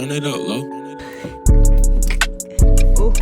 Run it up, low. Ooh.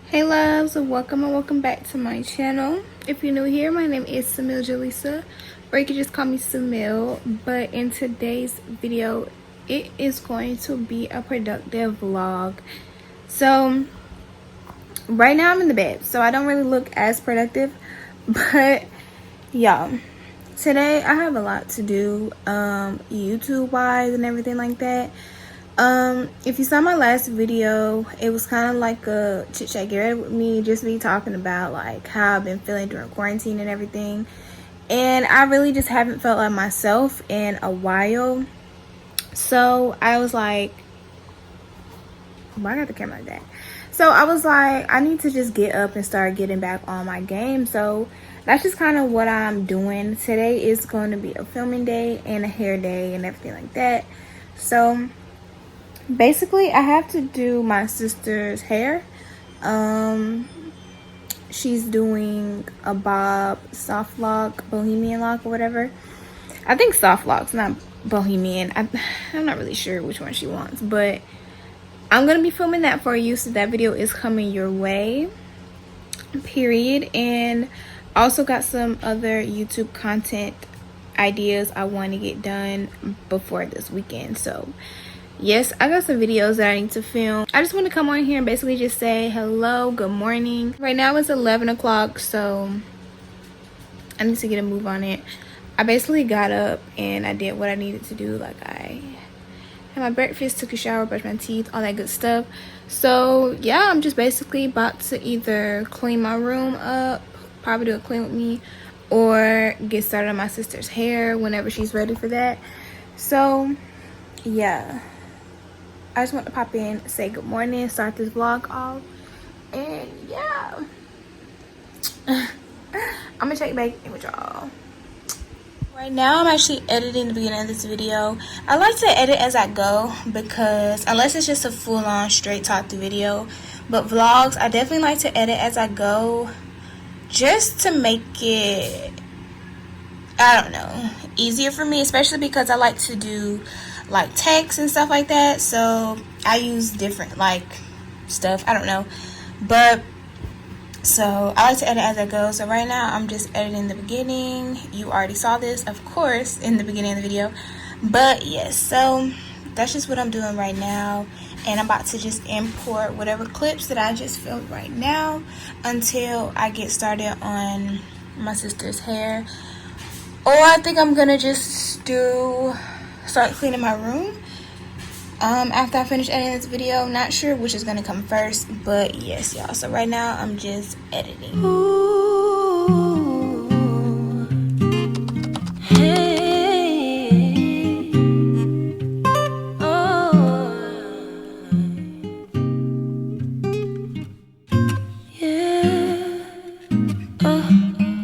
Hey loves, welcome and welcome back to my channel. If you're new here, my name is Samil Jalisa, or you can just call me Samil. But in today's video, it is going to be a productive vlog. So right now I'm in the bed, so I don't really look as productive, but y'all, today I have a lot to do YouTube wise and everything like that. If you saw my last video, it was kind of like a chit chat get ready with me, just me talking about like how I've been feeling during quarantine and everything. And I really just haven't felt like myself in a while. So I was like, why I got the camera like that? So I was like, I need to just get up and start getting back on my game. So that's just kind of what I'm doing. Today is going to be a filming day and a hair day and everything like that. So basically I have to do my sister's hair. She's doing a bob, soft lock, bohemian lock, or whatever. I think soft locks, not bohemian. I'm not really sure which one she wants, but I'm gonna be filming that for you, so that video is coming your way, period. And also got some other YouTube content ideas I want to get done before this weekend. So yes, I got some videos that I need to film. I just want to come on here and basically just say hello, good morning. Right now it's 11 o'clock, so I need to get a move on it. I basically got up and I did what I needed to do. Like, I had my breakfast, took a shower, brushed my teeth, all that good stuff. So yeah, I'm just basically about to either clean my room up, probably do a clean with me, or get started on my sister's hair whenever she's ready for that. So yeah, I just want to pop in, say good morning, start this vlog off, and yeah, I'm gonna check back in with y'all. Right now I'm actually editing the beginning of this video. I like to edit as I go, because unless it's just a full-on straight talk through video, but vlogs I definitely like to edit as I go, just to make it, I don't know, easier for me, especially because I like to do like text and stuff like that. So I use different like stuff, I don't know, but so I like to edit as I go. So right now I'm just editing the beginning. You already saw this, of course, in the beginning of the video, but yes, so that's just what I'm doing right now. And I'm about to just import whatever clips that I just filmed right now until I get started on my sister's hair. Or I think I'm gonna just start cleaning my room after I finish editing this video. Not sure which is gonna come first, but yes, y'all, so right now I'm just editing. Ooh, hey, oh, yeah,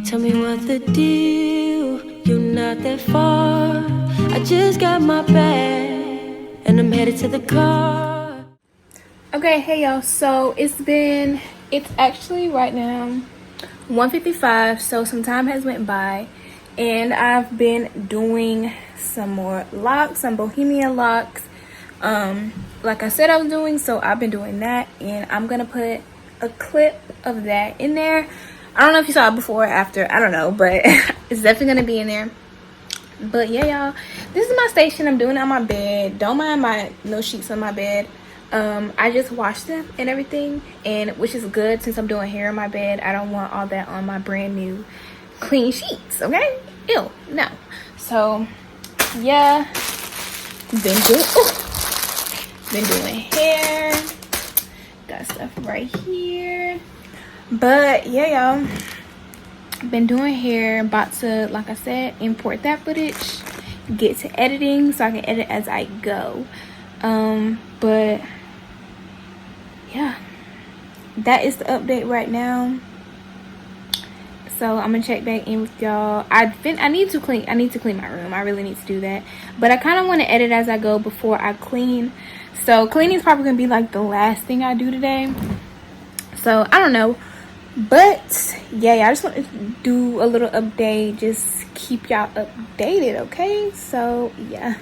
tell me what the deal, you're not that far, I just got my bag and I'm headed to the car. Okay, hey y'all, so it's actually right now 1:55, so some time has went by, and I've been doing some more locks, some bohemian locks, like I said I was doing. So I've been doing that, and I'm gonna put a clip of that in there. I don't know if you saw it before or after, I don't know, but it's definitely gonna be in there. But yeah, y'all, this is my station. I'm doing it on my bed. Don't mind my no sheets on my bed. I just washed them and everything, and which is good since I'm doing hair on my bed. I don't want all that on my brand new clean sheets, okay? Ew, no. So yeah, been doing hair, got stuff right here. But yeah, y'all, been doing hair, about to, like I said, import that footage, get to editing so I can edit as I go. But yeah, that is the update right now. So I'm gonna check back in with y'all. I need to clean my room. I really need to do that, but I kind of want to edit as I go before I clean. So cleaning is probably gonna be like the last thing I do today. So I don't know, but yeah, I just want to do a little update, just keep y'all updated, okay? So yeah.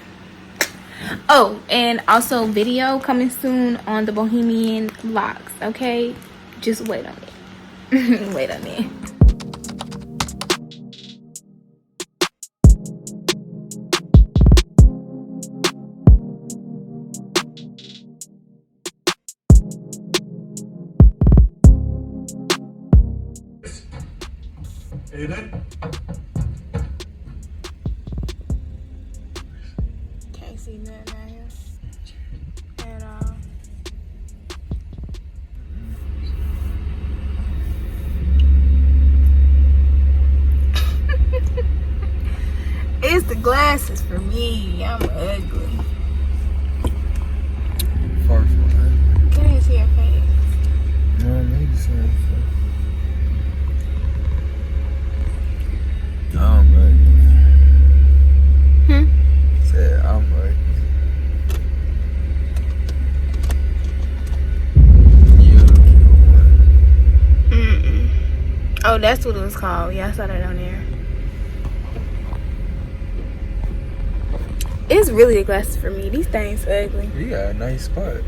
Oh, and also video coming soon on the Bohemian locs, okay? Just wait on it. Wait on it. Can't see nothing out here at all. It's the glasses for me. I'm ugly. Far from ugly. Can I see your face? No, maybe so. I'm ugly. Said I'm ugly. You the cute one. Oh, that's what it was called. Yeah, I saw that on there. It's really the glasses for me. These things ugly. You got a nice spot.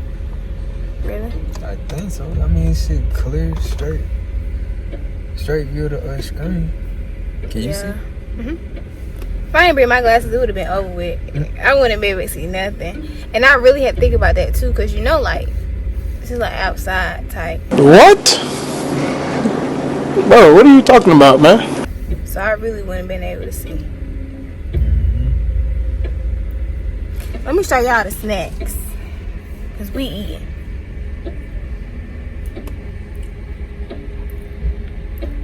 Really? I think so. I mean, shit clear, straight view of the screen. Can you see? If I didn't bring my glasses, it would have been over with. I wouldn't be able to see nothing. And I really had to think about that too, because you know, like, this is like outside type. What? Bro, what are you talking about, man? So I really wouldn't have been able to see. Let me show y'all the snacks, because we eating.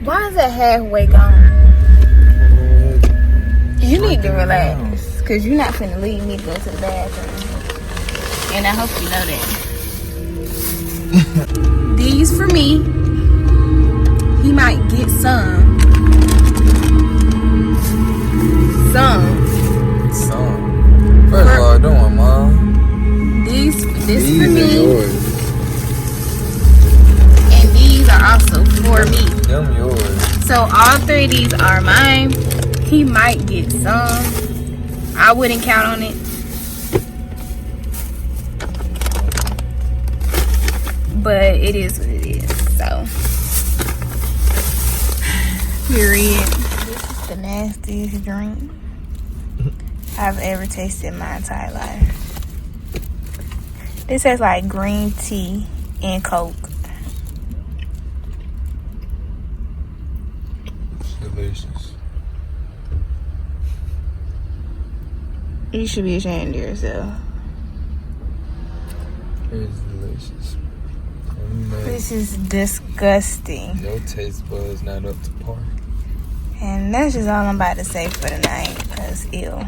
Why is that halfway gone? You need to relax, because you're not finna leave me to go to the bathroom. And I hope you know that. These for me. He might get some. First of all, don't want mine. This These for are me. yours. And these are also for me. Them yours. So all three of these are mine. He might get some. I wouldn't count on it. But it is what it is. So. Period. This is the nastiest drink I've ever tasted in my entire life. This has like green tea and Coke. Delicious. You should be ashamed of yourself. It's delicious. This is disgusting. Your taste buds not up to par. And that's just all I'm about to say for the night, because ew.